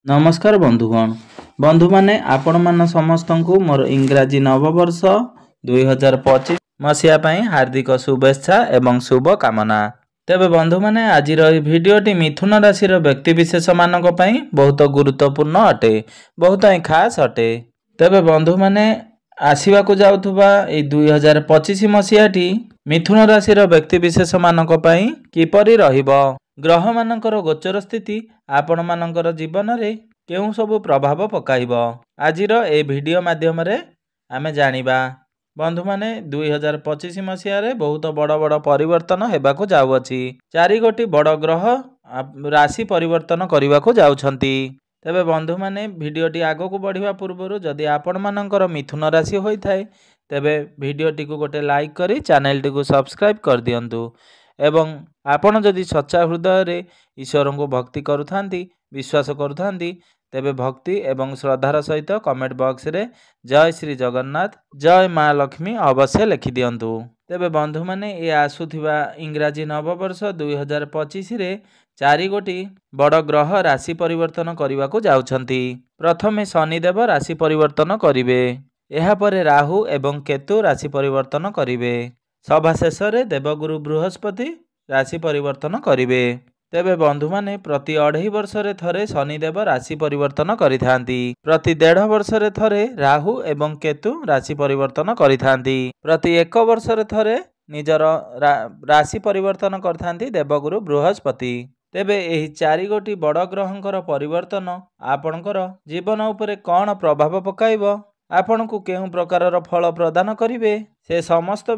नमस्कार बंधुगण बंधु माने आपण मान समस्त को मोर इंग्राजी नववर्ष 2025 मसीहा पई हार्दिक शुभेच्छा एवं शुभ कामना। तेबे बंधु माने आज भिडियोटी मिथुन राशि व्यक्ति विशेष मानक पई बहुत गुरुत्वपूर्ण अटे, बहुत ही खास अटे। तेबे बंधु माने आसीबा को जाउथुबा ए 2025 मसीहाटी मिथुन राशि व्यक्ति विशेष मानक पई किपरि रहिबो, ग्रह मानकर गोचर स्थिति आपण मानकर जीवन रे केउं सबु प्रभाव पकाइबो आजिर ए वीडियो माध्यम रे आमे जानिबा। बंधु माने 2025 मसीहा रे बहुत बड़ बड़ परिवर्तन हेबाकू जाउअछि। चारि गोटी बड़ ग्रह राशि परिवर्तन करबाकू जाउछंती। तेबे बंधु माने वीडियोटी आगो को बढ़िबा पूर्वरु जदि आपण मानकर मिथुन राशि होई थाए तेबे वीडियोटी को गोटे लाइक करी चैनल टी को सब्सक्राइब कर दियंतु एवं आपण जदि सच्चा हृदय रे ईश्वर को भक्ति करुथांती विश्वास करुथांती तेबे भक्ति एवं श्रद्धार सहित कमेंट बॉक्स रे जय श्री जगन्नाथ जय माँ लक्ष्मी अवश्य लिखि दियंतु। तेबे बंधु माने ए आसुथिबा इंग्राजी नववर्ष 2025 रे चारि गोटी बड़ ग्रह राशि परिवर्तन करबाकू जाउछंती। प्रथमे शनिदेव राशि परिवर्तन करिवे, एहा परे राहु एवं केतु राशि परिवर्तन करिवे, सभा शेष रे देवगुरु बृहस्पति राशि परिवर्तन करिवे। तेबे बंधु माने प्रति 2.5 वर्ष रे थरे शनिदेव राशि परिवर्तन करिथांती, प्रति 1.5 वर्ष रे थरे राहु एवं केतु राशि परिवर्तन करिथांती, प्रति 1 वर्ष रे थरे निजर राशि परिवर्तन करथांती देवगुरु बृहस्पति। तेबे एही चारि गोटी बड़ ग्रहंकर परिवर्तन आपणकर जीवन उपरे कौन प्रभाव पकाइबो, आपणकू केउं प्रकारर फल प्रदान करिवे, से समस्त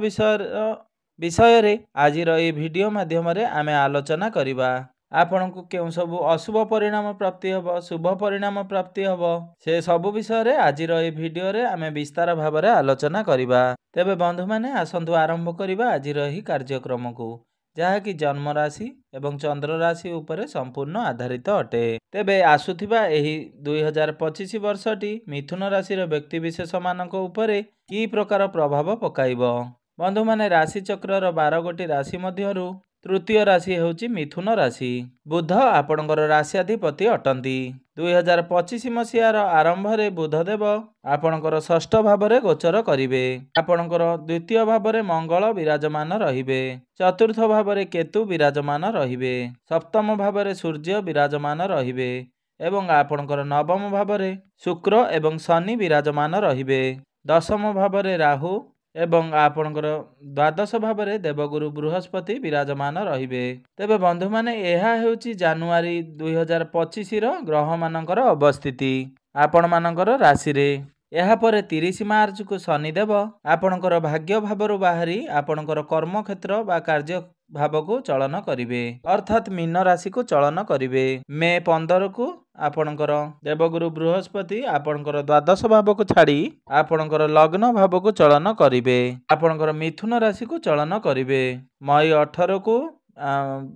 विषय रे आजिर ए वीडियो माध्यम रे आमे आलोचना करिबा। आपणकू केउं सबु अशुभ परिणाम प्राप्ति हबो, शुभ परिणाम प्राप्ति हबो, से सबु विषय रे आजिर ए वीडियो रे आमे विस्तार भाव रे आलोचना करिबा। तेबे बंधु माने आसंतु आरंभ करिबा आजिर एही कार्यक्रम को, जहा कि जन्म राशि एवं चंद्र राशि उपरे संपूर्ण आधारित अटे। तेबे आसुथिबा एही 2025 वर्षटी मिथुन राशि व्यक्ति विशेष मानक उपरे की प्रकार प्रभाव पकाइबो। बंधु माने राशि चक्रर 12 गोटी राशि मध्यरु तृतीय राशि हेउची मिथुन राशि। बुध आपणकर राशियाधिपति अटंती। 2025 मसीहार आरंभ रे बुधदेव आपणकर षष्ठ भाव रे गोचर करिवे, आपणकर द्वितीय भाव रे मंगल विराजमान रहिबे, चतुर्थ भाव रे केतु विराजमान रहिबे, सप्तम भाव रे सूर्य विराजमान रहिबे एवं आपणकर नवम भाव रे शुक्र एवं शनि विराजमान रहिबे, दशम भाव रे राहु एवं आपणकर द्वादश भाव रे देवगुरु बृहस्पति विराजमान रहिबे। तेबे बंधु माने एहा हेउची जानुआरी 2025 रो ग्रह मानकर अवस्थिति आपण मानकर राशि रे। एहा परे 30 मार्च को शनिदेव आपणकर भाग्य भावरु बाहरी आपणकर कर्म क्षेत्र बा कार्य भाव को चलन करिवे, अर्थात मीन राशि को चलन करिवे। मे 15 को आपणकर देवगुरु बृहस्पति आपणकर द्वादश भाव को छाड़ी आपणकर लग्न भाव को चलन करिवे, आपणकर मिथुन राशि को चलन करिवे। मई 18 को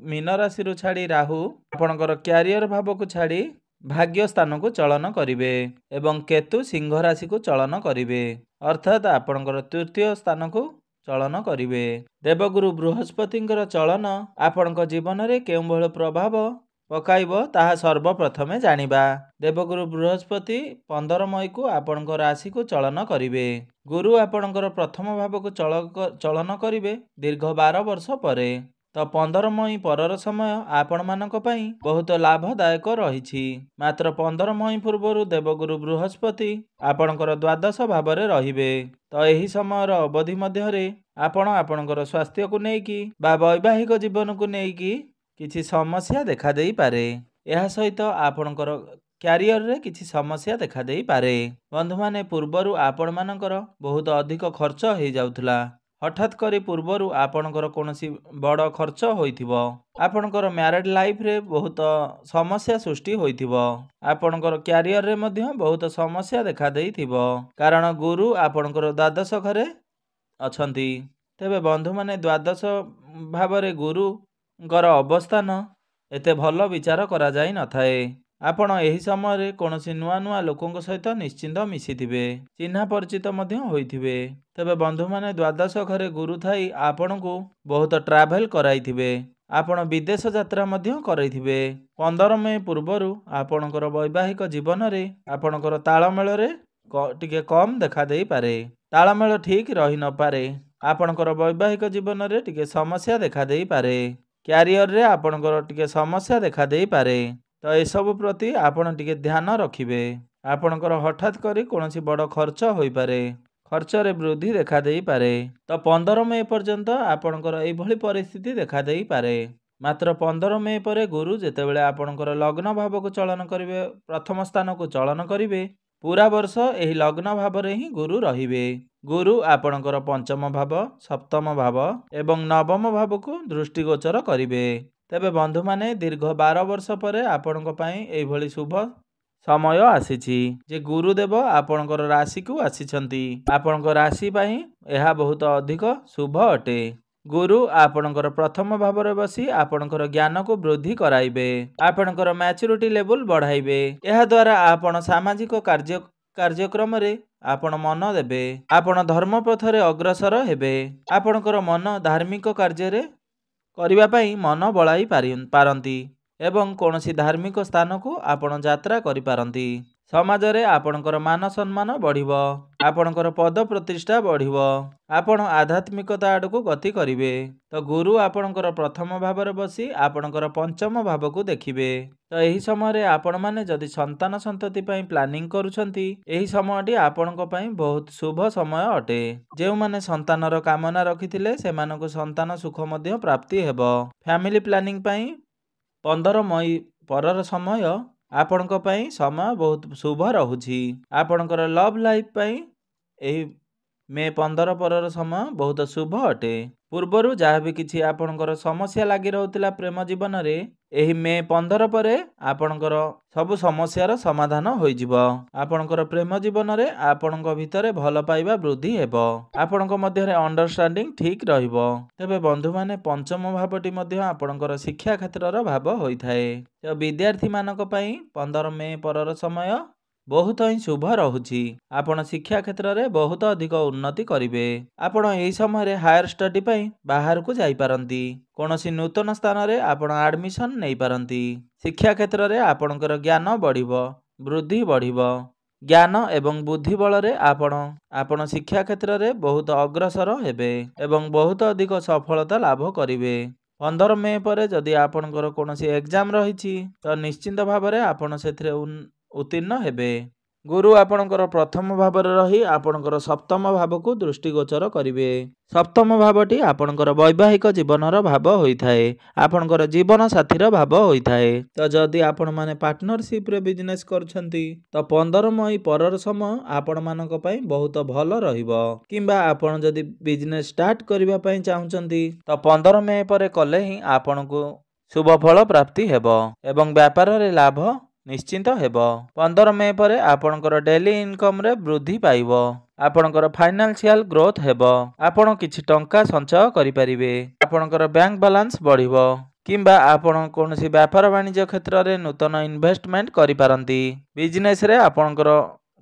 मीन राशि रु छाड़ी राहु आपणकर क्यारियर भाव को छाड़ी भाग्य स्थान को चलन करिवे एवं केतु सिंह राशि को चलन करिवे, अर्थात आपणकर तृतीय स्थान को चलन करिवे। देवगुरु बृहस्पतिंकर चलन आपणक जीवन रे केउं भଳି प्रभाव पकाइबो ताहा सर्वप्रथमे जानिबा। देवगुरु बृहस्पति 15 मई को आपणक राशि को चलन करिवे। गुरु आपणकर प्रथम भाव को चलन करिवे दीर्घ 12 वर्ष परे। तो 15 मई परर समय आपण मानक पई बहुत लाभदायक रहिछि। मात्र 15 मई पूर्वरु देवगुरु बृहस्पति आपणकर द्वादश भाव रे रहिबे। तो एही समयर अवधि मध्य रे आपण आपणकर स्वास्थ्य को नेकी बा वैवाहिक जीवन को नेकी किछि समस्या देखा देई पारे। एहा सहित आपणकर क्यारियर रे किछि समस्या देखा देई पारे। बंधु माने पूर्वरु आपण मानकर बहुत अधिक खर्च हेइ जाउथला, हठात करी पूर्वरु आपणकर कोनोसी बड़ खर्च होइथिबो, आपणकर मैरिड लाइफ रे बहुत समस्या सृष्टि होइथिबो, आपणकर क्यारियर रे मध्य बहुत समस्या देखा देइथिबो, कारण गुरु आपणकर द्वादश घरे अछंती। तेबे बंधु माने द्वादश भाव रे गुरुଙ୍କର अवस्थान एते भल विचार करा जाई न थाए। आपण एही समय रे कोनोसी नुआ नुआ लोकंक सहित निश्चिंत मिसिथिबे, चिन्हा परिचित मध्य होइथिबे। तेबे बंधु माने द्वादश घरे गुरु थाई आपणकू बहुत ट्राभेल कराइथिबे, ଆପଣ ବିଦେଶ ଯାତ୍ରା ମଧ୍ୟ କରିଥିବେ। 15 ମେ ପୂର୍ବରୁ ଆପଣଙ୍କର ବୈବାହିକ ଜୀବନରେ ଆପଣଙ୍କର ତାଳମେଳରେ ଟିକେ କମ୍ ଦେଖାଦେଇପାରେ। ତାଳମେଳ ଠିକ୍ ରହିନପାରେ। ଆପଣଙ୍କର ବୈବାହିକ ଜୀବନରେ ଟିକେ ସମସ୍ୟା ଦେଖାଦେଇପାରେ। କ୍ୟାରିୟରରେ ଆପଣଙ୍କର ଟିକେ ସମସ୍ୟା ଦେଖାଦେଇପାରେ। ତ ଏସବୁ ପ୍ରତି ଆପଣ ଟିକେ ଧ୍ୟାନ ରଖିବେ। ଆପଣଙ୍କର ହଠାତ୍ କରି କୌଣସି ବଡ଼ ଖର୍ଚ୍ଚ ହୋଇପାରେ। ଖର୍ଚ୍ଚରେ ବୃଦ୍ଧି ଦେଖାଦେଇପାରେ। ତ 15 ମେ ପର୍ଯ୍ୟନ୍ତ ଆପଣଙ୍କର ଏଇଭଳି ପରିସ୍ଥିତି ଦେଖାଦେଇପାରେ। ମାତ୍ର 15 ମେ ପରେ ଗୁରୁ ଯେତେବେଳେ ଆପଣଙ୍କର ଲଗ୍ନ ଭାବକୁ ଚଳନ କରିବେ, ପ୍ରଥମ ସ୍ଥାନକୁ ଚଳନ କରିବେ, ପୁରା ବର୍ଷ ଏହି ଲଗ୍ନ ଭାବରେ ହିଁ ଗୁରୁ ରହିବେ। ଗୁରୁ ଆପଣଙ୍କର ପଞ୍ଚମ ଭାବ, ସପ୍ତମ ଭାବ ଏବଂ ନବମ ଭାବକୁ ଦୃଷ୍ଟିଗୋଚର କରିବେ। ତେବେ ବନ୍ଧୁମାନେ ଦୀର୍ଘ 12 ବର୍ଷ ପରେ ଆପଣଙ୍କ ପାଇଁ ଏଇଭଳି ଶୁଭ ସମୟ ଆସିଛି ଯେ ଗୁରୁଦେବ ଆପଣଙ୍କର ରାଶିକୁ ଆସିଛନ୍ତି। ଆପଣଙ୍କ ରାଶି ପାଇଁ ଏହା ବହୁତ ଅଧିକ ଶୁଭ ଅଟେ। ଗୁରୁ ଆପଣଙ୍କର ପ୍ରଥମ ଭାବରେ ବସି ଆପଣଙ୍କର ଜ୍ଞାନକୁ ବୃଦ୍ଧି କରାଇବେ। ଆପଣଙ୍କର ମ୍ୟାଚୁରିଟି ଲେବୁଲ ବଢ଼ାଇବେ। ଏହାଦ୍ୱାରା ଆପଣ ସାମାଜିକ କାର୍ଯ୍ୟକ୍ରମରେ ଆପଣ ମନ ଦେବେ। ଆପଣ ଧର୍ମ ପଥରେ ଅଗ୍ରସର ହେବେ। ଆପଣଙ୍କର ମନ ଧାର୍ମିକ କାର୍ଯ୍ୟରେ କରିବା ପାଇଁ ମନ ବଳାଇ ପାରନ୍ତି ଏବଂ କୌଣସି ଧାର୍ମିକ ସ୍ଥାନକୁ ଆପଣ ଯାତ୍ରା କରିପାରନ୍ତି। ସମାଜରେ ଆପଣଙ୍କର ମାନ ସମ୍ମାନ ବଢ଼ିବ। ଆପଣଙ୍କର ପଦ ପ୍ରତିଷ୍ଠା ବଢ଼ିବ। ଆପଣ ଆଧ୍ୟାତ୍ମିକତା ଆଡ଼କୁ ଗତି କରିବେ। ତ ଗୁରୁ ଆପଣଙ୍କର ପ୍ରଥମ ଭାବରେ ବସି ଆପଣଙ୍କର ପଞ୍ଚମ ଭାବକୁ ଦେଖିବେ। ତ ଏହି ସମୟରେ ଆପଣମାନେ ଯଦି ସନ୍ତାନ ସନ୍ତତି ପାଇଁ ପ୍ଲାନିଂ କରୁଛନ୍ତି, ଏହି ସମୟଟି ଆପଣଙ୍କ ପାଇଁ ବହୁତ ଶୁଭ ସମୟ ଅଟେ। ଯେଉଁମାନେ ସନ୍ତାନର କାମନା ରଖିଥିଲେ ସେମାନଙ୍କୁ ସନ୍ତାନ ସୁଖ ମଧ୍ୟ ପ୍ରାପ୍ତି ହେବ। ଫ୍ୟାମିଲି ପ୍ଲାନିଂ ପାଇଁ 15 ମଇ ପରର ସମୟ ଆପଣଙ୍କ ପାଇଁ ସମୟ ବହୁତ ଶୁଭ ରହୁଛି। ଆପଣଙ୍କର ଲଭ୍ ଲାଇଫ୍ ପାଇଁ ଏହି ମେ 15 ପରର ସମୟ ବହୁତ ଶୁଭ ଅଟେ। ପୂର୍ବରୁ ଯାହା ବି କିଛି ଆପଣଙ୍କର ସମସ୍ୟା ଲାଗି ରହୁଥିଲା ପ୍ରେମ ଜୀବନରେ, ଏହି ମେ 15 ପରେ ଆପଣଙ୍କର ସବୁ ସମସ୍ୟାର ସମାଧାନ ହୋଇଯିବ। ଆପଣଙ୍କର ପ୍ରେମ ଜୀବନରେ ଆପଣଙ୍କ ଭିତରେ ଭଲ ପାଇବା ବୃଦ୍ଧି ହେବ। ଆପଣଙ୍କ ମଧ୍ୟରେ ଅଣ୍ଡରଷ୍ଟାଣ୍ଡିଂ ଠିକ୍ ରହିବ। ତେବେ ବନ୍ଧୁମାନେ ପଞ୍ଚମ ଭାବଟି ମଧ୍ୟ ଆପଣଙ୍କର ଶିକ୍ଷା କ୍ଷେତ୍ରର ଭାବ ହୋଇଥାଏ। ତ ବିଦ୍ୟାର୍ଥୀମାନଙ୍କ ପାଇଁ 15 ମେ ପରର ସମୟ ବହୁତ ହିଁ ଶୁଭ ରହୁଛି। ଆପଣ ଶିକ୍ଷା କ୍ଷେତ୍ରରେ ବହୁତ ଅଧିକ ଉନ୍ନତି କରିବେ। ଆପଣ ଏହି ସମୟରେ ହାୟର ଷ୍ଟଡି ପାଇଁ ବାହାରକୁ ଯାଇପାରନ୍ତି। କୌଣସି ନୂତନ ସ୍ଥାନରେ ଆପଣ ଆଡମିସନ ନେଇପାରନ୍ତି। ଶିକ୍ଷା କ୍ଷେତ୍ରରେ ଆପଣଙ୍କର ଜ୍ଞାନ ବଢ଼ିବ, ବୃଦ୍ଧି ବଢ଼ିବ। ଜ୍ଞାନ ଏବଂ ବୁଦ୍ଧି ବଳରେ ଆପଣ ଶିକ୍ଷା କ୍ଷେତ୍ରରେ ବହୁତ ଅଗ୍ରସର ହେବେ ଏବଂ ବହୁତ ଅଧିକ ସଫଳତା ଲାଭ କରିବେ। 15 ମେ ପରେ ଯଦି ଆପଣଙ୍କର କୌଣସି ଏକ୍ଜାମ ରହିଛି ତ ନିଶ୍ଚିନ୍ତ ଭାବରେ ଆପଣ ସେଥିରେ ଉତ୍ତୀର୍ଣ୍ଣ ହେବେ। ଗୁରୁ ଆପଣଙ୍କର ପ୍ରଥମ ଭାବରେ ରହି ଆପଣଙ୍କର ସପ୍ତମ ଭାବକୁ ଦୃଷ୍ଟିଗୋଚର କରିବେ। ସପ୍ତମ ଭାବଟି ଆପଣଙ୍କର ବୈବାହିକ ଜୀବନର ଭାବ ହୋଇଥାଏ। ଆପଣଙ୍କର ଜୀବନ ସାଥୀର ଭାବ ହୋଇଥାଏ। ତ ଯଦି ଆପଣମାନେ ପାର୍ଟନରସିପରେ ବିଜନେସ୍ କରୁଛନ୍ତି ତ 15 ମଇ ପରର ସମୟ ଆପଣମାନଙ୍କ ପାଇଁ ବହୁତ ଭଲ ରହିବ। କିମ୍ବା ଆପଣ ଯଦି ବିଜନେସ୍ ଷ୍ଟାର୍ଟ କରିବା ପାଇଁ ଚାହୁଁଛନ୍ତି ତ 15 ମେ ପରେ କଲେ ହିଁ ଆପଣଙ୍କୁ ଶୁଭ ଫଳ ପ୍ରାପ୍ତି ହେବ ଏବଂ ବ୍ୟାପାରରେ ଲାଭ ନିଶ୍ଚିନ୍ତ ହେବ। 15 ମେ ପରେ ଆପଣଙ୍କର ଡେଲି ଇନକମରେ ବୃଦ୍ଧି ପାଇବ। ଆପଣଙ୍କର ଫାଇନାନ୍ସିଆଲ ଗ୍ରୋଥ ହେବ। ଆପଣ କିଛି ଟଙ୍କା ସଞ୍ଚୟ କରିପାରିବେ। ଆପଣଙ୍କର ବ୍ୟାଙ୍କ ବାଲାନ୍ସ ବଢ଼ିବ। କିମ୍ବା ଆପଣ କୌଣସି ବ୍ୟାପାର ବାଣିଜ୍ୟ କ୍ଷେତ୍ରରେ ନୂତନ ଇନଭେଷ୍ଟମେଣ୍ଟ କରିପାରନ୍ତି। ବିଜନେସରେ ଆପଣଙ୍କର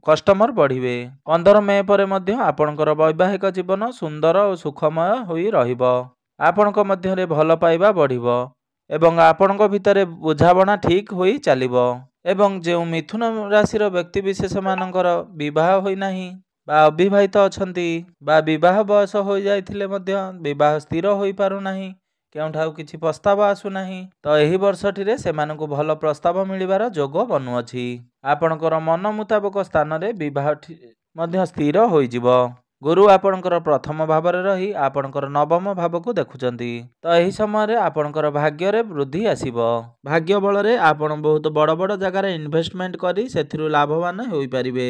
କଷ୍ଟମର ବଢ଼ିବେ। 15 ମେ ପରେ ମଧ୍ୟ ଆପଣଙ୍କର ବୈବାହିକ ଜୀବନ ସୁନ୍ଦର ଓ ସୁଖମୟ ହୋଇ ରହିବ। ଆପଣଙ୍କ ମଧ୍ୟରେ ଭଲ ପାଇବା ବଢ଼ିବ ଏବଂ ଆପଣଙ୍କ ଭିତରେ ବୁଝାମଣା ଠିକ୍ ହୋଇ ଚାଲିବ। ଏବଂ ଯେଉଁ ମିଥୁନ ରାଶିର ବ୍ୟକ୍ତିବିଶେଷମାନଙ୍କର ବିବାହ ହୋଇନାହିଁ ବା ଅବିବାହିତ ଅଛନ୍ତି ବା ବିବାହ ବୟସ ହୋଇଯାଇଥିଲେ ମଧ୍ୟ ବିବାହ ସ୍ଥିର ହୋଇପାରୁନାହିଁ, କେଉଁଠାରୁ କିଛି ପ୍ରସ୍ତାବ ଆସୁନାହିଁ, ତ ଏହି ବର୍ଷଟିରେ ସେମାନଙ୍କୁ ଭଲ ପ୍ରସ୍ତାବ ମିଳିବାର ଯୋଗ ବନୁଅଛି। ଆପଣଙ୍କର ମନ ମୁତାବକ ସ୍ଥାନରେ ବିବାହ ମଧ୍ୟ ସ୍ଥିର ହୋଇଯିବ। ଗୁରୁ ଆପଣଙ୍କର ପ୍ରଥମ ଭାବରେ ରହି ଆପଣଙ୍କର ନବମ ଭାବକୁ ଦେଖୁଛନ୍ତି। ତ ଏହି ସମୟରେ ଆପଣଙ୍କର ଭାଗ୍ୟରେ ବୃଦ୍ଧି ଆସିବ। ଭାଗ୍ୟ ବଳରେ ଆପଣ ବହୁତ ବଡ଼ ବଡ଼ ଜାଗାରେ ଇନଭେଷ୍ଟମେଣ୍ଟ କରି ସେଥିରୁ ଲାଭବାନ ହୋଇପାରିବେ।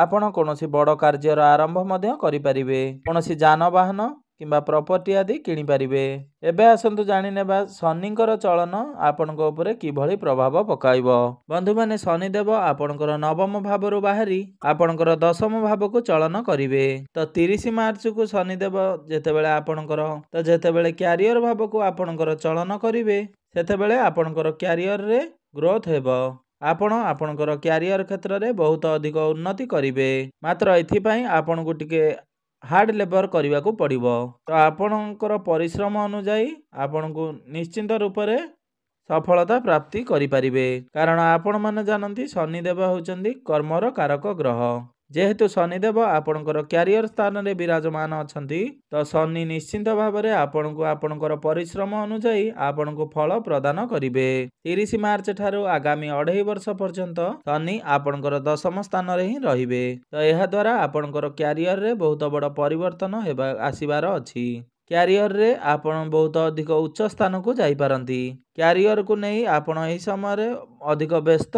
ଆପଣ କୌଣସି ବଡ଼ କାର୍ଯ୍ୟର ଆରମ୍ଭ ମଧ୍ୟ କରିପାରିବେ। କୌଣସି ଯାନବାହନ କିମ୍ବା ପ୍ରପର୍ଟି ଆଦି କିଣିପାରିବେ। ଏବେ ଆସନ୍ତୁ ଜାଣିନେବା ଶନିଙ୍କର ଚଳନ ଆପଣଙ୍କ ଉପରେ କିଭଳି ପ୍ରଭାବ ପକାଇବ। ବନ୍ଧୁମାନେ, ଶନିଦେବ ଆପଣଙ୍କର ନବମ ଭାବରୁ ବାହାରି ଆପଣଙ୍କର ଦଶମ ଭାବକୁ ଚଳନ କରିବେ। ତ 30 ମାର୍ଚ୍ଚକୁ ଶନିଦେବ ଯେତେବେଳେ କ୍ୟାରିୟର ଭାବକୁ ଆପଣଙ୍କର ଚଳନ କରିବେ, ସେତେବେଳେ ଆପଣଙ୍କର କ୍ୟାରିୟରରେ ଗ୍ରୋଥ ହେବ। ଆପଣ ଆପଣଙ୍କର କ୍ୟାରିୟର କ୍ଷେତ୍ରରେ ବହୁତ ଅଧିକ ଉନ୍ନତି କରିବେ। ମାତ୍ର ଏଥିପାଇଁ ଆପଣଙ୍କୁ ଟିକେ ହାର୍ଡ ଲେବର କରିବାକୁ ପଡ଼ିବ। ତ ଆପଣଙ୍କର ପରିଶ୍ରମ ଅନୁଯାୟୀ ଆପଣଙ୍କୁ ନିଶ୍ଚିନ୍ତ ରୂପରେ ସଫଳତା ପ୍ରାପ୍ତି କରିପାରିବେ। କାରଣ ଆପଣମାନେ ଜାଣନ୍ତି ଶନିଦେବ ହେଉଛନ୍ତି କର୍ମର କାରକ ଗ୍ରହ। ଯେହେତୁ ଶନିଦେବ ଆପଣଙ୍କର କ୍ୟାରିୟର ସ୍ଥାନରେ ବିରାଜମାନ ଅଛନ୍ତି, ତ ଶନି ନିଶ୍ଚିନ୍ତ ଭାବରେ ଆପଣଙ୍କୁ ଆପଣଙ୍କର ପରିଶ୍ରମ ଅନୁଯାୟୀ ଆପଣଙ୍କୁ ଫଳ ପ୍ରଦାନ କରିବେ। 30 ମାର୍ଚ୍ଚ ଠାରୁ ଆଗାମୀ 2.5 ବର୍ଷ ପର୍ଯ୍ୟନ୍ତ ଶନି ଆପଣଙ୍କର ଦଶମ ସ୍ଥାନରେ ହିଁ ରହିବେ। ତ ଏହା ଦ୍ୱାରା ଆପଣଙ୍କର କ୍ୟାରିୟରରେ ବହୁତ ବଡ଼ ପରିବର୍ତ୍ତନ ଆସିବାର ଅଛି। କ୍ୟାରିୟରରେ ଆପଣ ବହୁତ ଅଧିକ ଉଚ୍ଚ ସ୍ଥାନକୁ ଯାଇପାରନ୍ତି। କ୍ୟାରିୟରକୁ ନେଇ ଆପଣ ଏହି ସମୟରେ ଅଧିକ ବ୍ୟସ୍ତ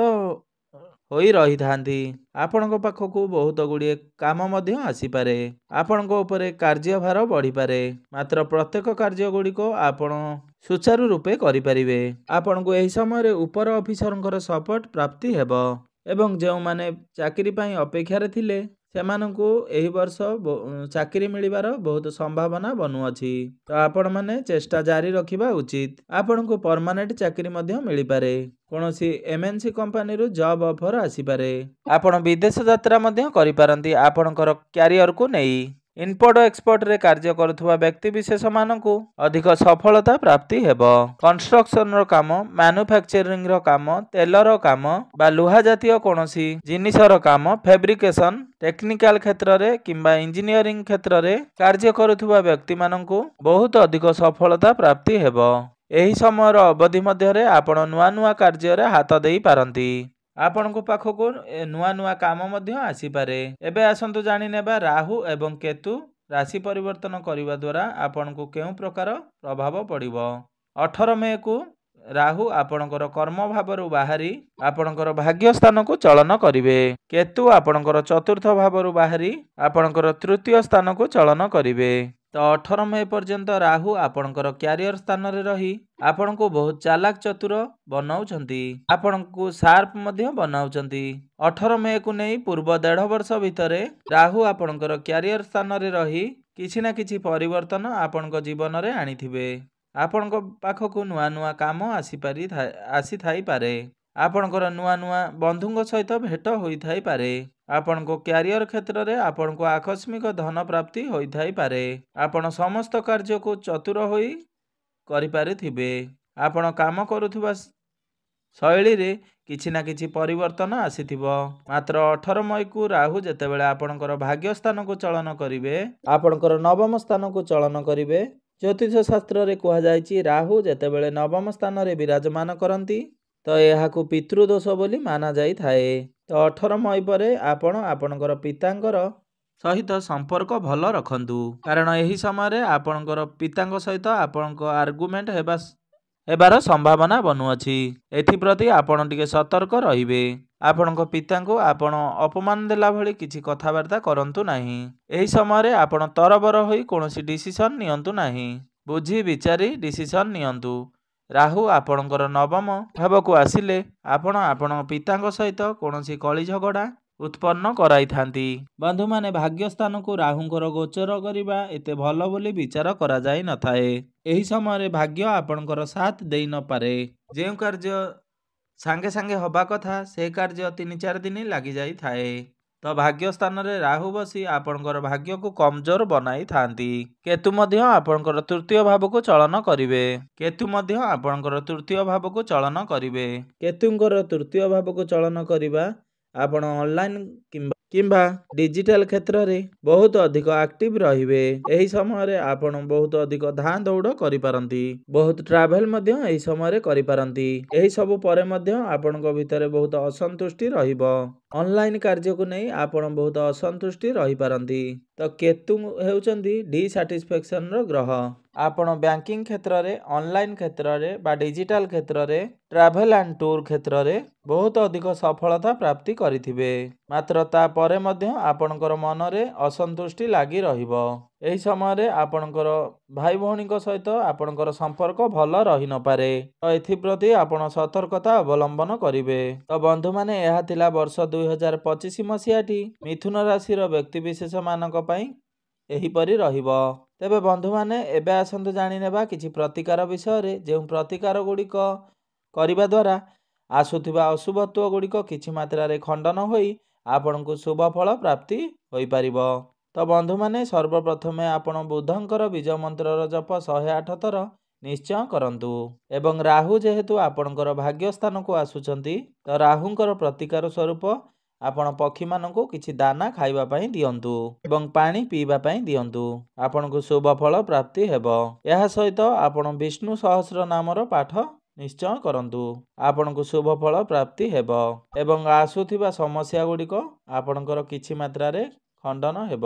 ହୋଇ ରହିଥାନ୍ତି। ଆପଣଙ୍କ ପାଖକୁ ବହୁତ ଗୁଡ଼ିଏ କାମ ମଧ୍ୟ ଆସିପାରେ। ଆପଣଙ୍କ ଉପରେ କାର୍ଯ୍ୟଭାର ବଢ଼ିପାରେ। ମାତ୍ର ପ୍ରତ୍ୟେକ କାର୍ଯ୍ୟ ଗୁଡ଼ିକ ଆପଣ ସୁଚାରୁ ରୂପେ କରିପାରିବେ। ଆପଣଙ୍କୁ ଏହି ସମୟରେ ଉପର ଅଫିସରଙ୍କର ସପୋର୍ଟ ପ୍ରାପ୍ତି ହେବ ଏବଂ ଯେଉଁମାନେ ଚାକିରି ପାଇଁ ଅପେକ୍ଷାରେ ଥିଲେ ସେମାନଙ୍କୁ ଏହି ବର୍ଷ ଚାକିରି ମିଳିବାର ବହୁତ ସମ୍ଭାବନା ବନୁଅଛି। ତ ଆପଣମାନେ ଚେଷ୍ଟା ଜାରି ରଖିବା ଉଚିତ। ଆପଣଙ୍କୁ ପରମାନେଣ୍ଟ ଚାକିରି ମଧ୍ୟ ମିଳିପାରେ। କୌଣସି MNC କମ୍ପାନୀରୁ ଜବ୍ ଅଫର ଆସିପାରେ। ଆପଣ ବିଦେଶ ଯାତ୍ରା ମଧ୍ୟ କରିପାରନ୍ତି ଆପଣଙ୍କର କ୍ୟାରିୟରକୁ ନେଇ। ଇମ୍ପୋର୍ଟ ଏକ୍ସପୋର୍ଟରେ କାର୍ଯ୍ୟ କରୁଥିବା ବ୍ୟକ୍ତିବିଶେଷମାନଙ୍କୁ ଅଧିକ ସଫଳତା ପ୍ରାପ୍ତି ହେବ। କନଷ୍ଟ୍ରକ୍ସନର କାମ, ମ୍ୟାନୁଫ୍ୟାକ୍ଚରିଂର କାମ, ତେଲର କାମ ବା ଲୁହା ଜାତୀୟ କୌଣସି ଜିନିଷର କାମ, ଫେବ୍ରିକେସନ, ଟେକ୍ନିକାଲ କ୍ଷେତ୍ରରେ କିମ୍ବା ଇଞ୍ଜିନିୟରିଂ କ୍ଷେତ୍ରରେ କାର୍ଯ୍ୟ କରୁଥିବା ବ୍ୟକ୍ତିମାନଙ୍କୁ ବହୁତ ଅଧିକ ସଫଳତା ପ୍ରାପ୍ତି ହେବ। ଏହି ସମୟର ଅବଧି ମଧ୍ୟରେ ଆପଣ ନୂଆ ନୂଆ କାର୍ଯ୍ୟରେ ହାତ ଦେଇପାରନ୍ତି। ଆପଣଙ୍କ ପାଖକୁ ନୂଆ ନୂଆ କାମ ମଧ୍ୟ ଆସିପାରେ। ଏବେ ଆସନ୍ତୁ ଜାଣିନେବା ରାହୁ ଏବଂ କେତୁ ରାଶି ପରିବର୍ତ୍ତନ କରିବା ଦ୍ୱାରା ଆପଣଙ୍କୁ କେଉଁ ପ୍ରକାର ପ୍ରଭାବ ପଡ଼ିବ। 18 ମେକୁ ରାହୁ ଆପଣଙ୍କର କର୍ମ ଭାବରୁ ବାହାରି ଆପଣଙ୍କର ଭାଗ୍ୟ ସ୍ଥାନକୁ ଚଳନ କରିବେ। କେତୁ ଆପଣଙ୍କର ଚତୁର୍ଥ ଭାବରୁ ବାହାରି ଆପଣଙ୍କର ତୃତୀୟ ସ୍ଥାନକୁ ଚଳନ କରିବେ। ତ 18 ମେ ପର୍ଯ୍ୟନ୍ତ ରାହୁ ଆପଣଙ୍କର କ୍ୟାରିୟର ସ୍ଥାନରେ ରହି ଆପଣଙ୍କୁ ବହୁତ ଚାଲାକ ଚତୁର ବନାଉଛନ୍ତି। ଆପଣଙ୍କୁ ସାର୍ପ ମଧ୍ୟ ବନାଉଛନ୍ତି। 18 ମେକୁ ନେଇ ପୂର୍ବ 1.5 ବର୍ଷ ଭିତରେ ରାହୁ ଆପଣଙ୍କର କ୍ୟାରିୟର ସ୍ଥାନରେ ରହି କିଛି ନା କିଛି ପରିବର୍ତ୍ତନ ଆପଣଙ୍କ ଜୀବନରେ ଆଣିଥିବେ। ଆପଣଙ୍କ ପାଖକୁ ନୂଆ ନୂଆ କାମ ଆସିଥାଇପାରେ। ଆପଣଙ୍କର ନୂଆ ନୂଆ ବନ୍ଧୁଙ୍କ ସହିତ ଭେଟ ହୋଇଥାଇପାରେ। ଆପଣଙ୍କ କ୍ୟାରିୟର କ୍ଷେତ୍ରରେ ଆପଣଙ୍କୁ ଆକସ୍ମିକ ଧନ ପ୍ରାପ୍ତି ହୋଇଥାଇପାରେ। ଆପଣ ସମସ୍ତ କାର୍ଯ୍ୟକୁ ଚତୁର ହୋଇ କରିପାରିଥିବେ। ଆପଣ କାମ କରୁଥିବା ଶୈଳୀରେ କିଛି ନା କିଛି ପରିବର୍ତ୍ତନ ଆସିଥିବ। ମାତ୍ର 18 ମଇକୁ ରାହୁ ଯେତେବେଳେ ଆପଣଙ୍କର ଭାଗ୍ୟ ସ୍ଥାନକୁ ଚଳନ କରିବେ, ଆପଣଙ୍କର ନବମ ସ୍ଥାନକୁ ଚଳନ କରିବେ। ଜ୍ୟୋତିଷ ଶାସ୍ତ୍ରରେ କୁହାଯାଇଛି ରାହୁ ଯେତେବେଳେ ନବମ ସ୍ଥାନରେ ବିରାଜମାନ କରନ୍ତି ତ ଏହାକୁ ପିତୃଦୋଷ ବୋଲି ମାନା ଯାଇଥାଏ। ତ 18 ମଇ ପରେ ଆପଣ ଆପଣଙ୍କର ପିତାଙ୍କର ସହିତ ସମ୍ପର୍କ ଭଲ ରଖନ୍ତୁ। କାରଣ ଏହି ସମୟରେ ଆପଣଙ୍କର ପିତାଙ୍କ ସହିତ ଆପଣଙ୍କ ଆର୍ଗୁମେଣ୍ଟ ହେବାର ସମ୍ଭାବନା ବନୁଅଛି। ଏଥିପ୍ରତି ଆପଣ ଟିକେ ସତର୍କ ରହିବେ। ଆପଣଙ୍କ ପିତାଙ୍କୁ ଆପଣ ଅପମାନ ଦେଲା ଭଳି କିଛି କଥାବାର୍ତ୍ତା କରନ୍ତୁ ନାହିଁ। ଏହି ସମୟରେ ଆପଣ ତରବର ହୋଇ କୌଣସି ଡିସିସନ ନିଅନ୍ତୁ ନାହିଁ। ବୁଝି ବିଚାରି ଡିସିସନ ନିଅନ୍ତୁ। ରାହୁ ଆପଣଙ୍କର ନବମ ଭାବକୁ ଆସିଲେ ଆପଣ ଆପଣଙ୍କ ପିତାଙ୍କ ସହିତ କୌଣସି କଳି ଝଗଡ଼ା ଉତ୍ପନ୍ନ କରାଇଥାନ୍ତି। ବନ୍ଧୁମାନେ, ଭାଗ୍ୟସ୍ଥାନକୁ ରାହୁଙ୍କର ଗୋଚର କରିବା ଏତେ ଭଲ ବୋଲି ବିଚାର କରାଯାଇନଥାଏ। ଏହି ସମୟରେ ଭାଗ୍ୟ ଆପଣଙ୍କର ସାଥ ଦେଇନପାରେ। ଯେଉଁ କାର୍ଯ୍ୟ ସାଙ୍ଗେ ସାଙ୍ଗେ ହେବା କଥା ସେ କାର୍ଯ୍ୟ 3-4 ଦିନ ଲାଗିଯାଇଥାଏ। ତ ଭାଗ୍ୟସ୍ଥାନରେ ରାହୁ ବସି ଆପଣଙ୍କର ଭାଗ୍ୟକୁ କମଜୋର ବନାଇଥାନ୍ତି। କେତୁ ମଧ୍ୟ ଆପଣଙ୍କର ତୃତୀୟ ଭାବକୁ ଚଳନ କରିବେ। କେତୁଙ୍କର ତୃତୀୟ ଭାବକୁ ଚଳନ କରିବା ଆପଣ ଅନଲାଇନ କିମ୍ବା ଡିଜିଟାଲ କ୍ଷେତ୍ରରେ ବହୁତ ଅଧିକ ଆକ୍ଟିଭ ରହିବେ। ଏହି ସମୟରେ ଆପଣ ବହୁତ ଅଧିକ ଧାଁ ଦୌଡ଼ କରିପାରନ୍ତି। ବହୁତ ଟ୍ରାଭେଲ ମଧ୍ୟ ଏହି ସମୟରେ କରିପାରନ୍ତି। ଏହି ସବୁ ପରେ ମଧ୍ୟ ଆପଣଙ୍କ ଭିତରେ ବହୁତ ଅସନ୍ତୁଷ୍ଟି ରହିବ। ଅନଲାଇନ କାର୍ଯ୍ୟକୁ ନେଇ ଆପଣ ବହୁତ ଅସନ୍ତୁଷ୍ଟି ରହିପାରନ୍ତି। ତ କେତୁ ହେଉଛନ୍ତି ଡିସାଟିସ୍ଫ୍ୟାକ୍ସନର ଗ୍ରହ। ଆପଣ ବ୍ୟାଙ୍କିଂ କ୍ଷେତ୍ରରେ, ଅନଲାଇନ କ୍ଷେତ୍ରରେ ବା ଡିଜିଟାଲ କ୍ଷେତ୍ରରେ, ଟ୍ରାଭେଲ ଆଣ୍ଡ ଟୁର କ୍ଷେତ୍ରରେ ବହୁତ ଅଧିକ ସଫଳତା ପ୍ରାପ୍ତି କରିଥିବେ। ମାତ୍ର ତାପରେ ମଧ୍ୟ ଆପଣଙ୍କର ମନରେ ଅସନ୍ତୁଷ୍ଟି ଲାଗି ରହିବ। ଏହି ସମୟରେ ଆପଣଙ୍କର ଭାଇ ଭଉଣୀଙ୍କ ସହିତ ଆପଣଙ୍କର ସମ୍ପର୍କ ଭଲ ରହିନପାରେ। ତ ଏଥିପ୍ରତି ଆପଣ ସତର୍କତା ଅବଲମ୍ବନ କରିବେ। ତ ବନ୍ଧୁମାନେ, ଏହା ଥିଲା ବର୍ଷ 2025 ମସିହାଟି ମିଥୁନ ରାଶିର ବ୍ୟକ୍ତିବିଶେଷ ମାନଙ୍କ ପାଇଁ ଏହିପରି ରହିବ। ତେବେ ବନ୍ଧୁମାନେ, ଏବେ ଆସନ୍ତୁ ଜାଣିନେବା କିଛି ପ୍ରତିକାର ବିଷୟରେ। ଯେଉଁ ପ୍ରତିକାର ଗୁଡ଼ିକ କରିବା ଦ୍ୱାରା ଆସୁଥିବା ଅଶୁଭତ୍ୱ ଗୁଡ଼ିକ କିଛି ମାତ୍ରାରେ ଖଣ୍ଡନ ହୋଇ ଆପଣଙ୍କୁ ଶୁଭ ଫଳ ପ୍ରାପ୍ତି ହୋଇପାରିବ। ତ ବନ୍ଧୁମାନେ ସର୍ବପ୍ରଥମେ ଆପଣ ବୁଧଙ୍କର ବୀଜ ମନ୍ତ୍ରର ଜପ 108 ଥର ନିଶ୍ଚୟ କରନ୍ତୁ। ଏବଂ ରାହୁ ଯେହେତୁ ଆପଣଙ୍କର ଭାଗ୍ୟ ସ୍ଥାନକୁ ଆସୁଛନ୍ତି, ତ ରାହୁଙ୍କର ପ୍ରତିକାର ସ୍ୱରୂପ ଆପଣ ପକ୍ଷୀମାନଙ୍କୁ କିଛି ଦାନା ଖାଇବା ପାଇଁ ଦିଅନ୍ତୁ ଏବଂ ପାଣି ପିଇବା ପାଇଁ ଦିଅନ୍ତୁ। ଆପଣଙ୍କୁ ଶୁଭ ଫଳ ପ୍ରାପ୍ତି ହେବ। ଏହା ସହିତ ଆପଣ ବିଷ୍ଣୁ ସହସ୍ର ନାମର ପାଠ ନିଶ୍ଚୟ କରନ୍ତୁ। ଆପଣଙ୍କୁ ଶୁଭ ଫଳ ପ୍ରାପ୍ତି ହେବ ଏବଂ ଆସୁଥିବା ସମସ୍ୟା ଗୁଡ଼ିକ ଆପଣଙ୍କର କିଛି ମାତ୍ରାରେ ଖଣ୍ଡନ ହେବ।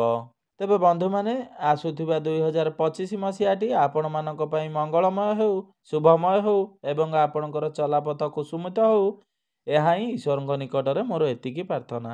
ତେବେ ବନ୍ଧୁମାନେ ଆସୁଥିବା 2025 ମସିହାଟି ଆପଣମାନଙ୍କ ପାଇଁ ମଙ୍ଗଳମୟ ହେଉ, ଶୁଭମୟ ହେଉ ଏବଂ ଆପଣଙ୍କର ଚଲାପଥ କୁସୁମିତ ହେଉ, ଏହା ହିଁ ଈଶ୍ୱରଙ୍କ ନିକଟରେ ମୋର ଏତିକି ପ୍ରାର୍ଥନା।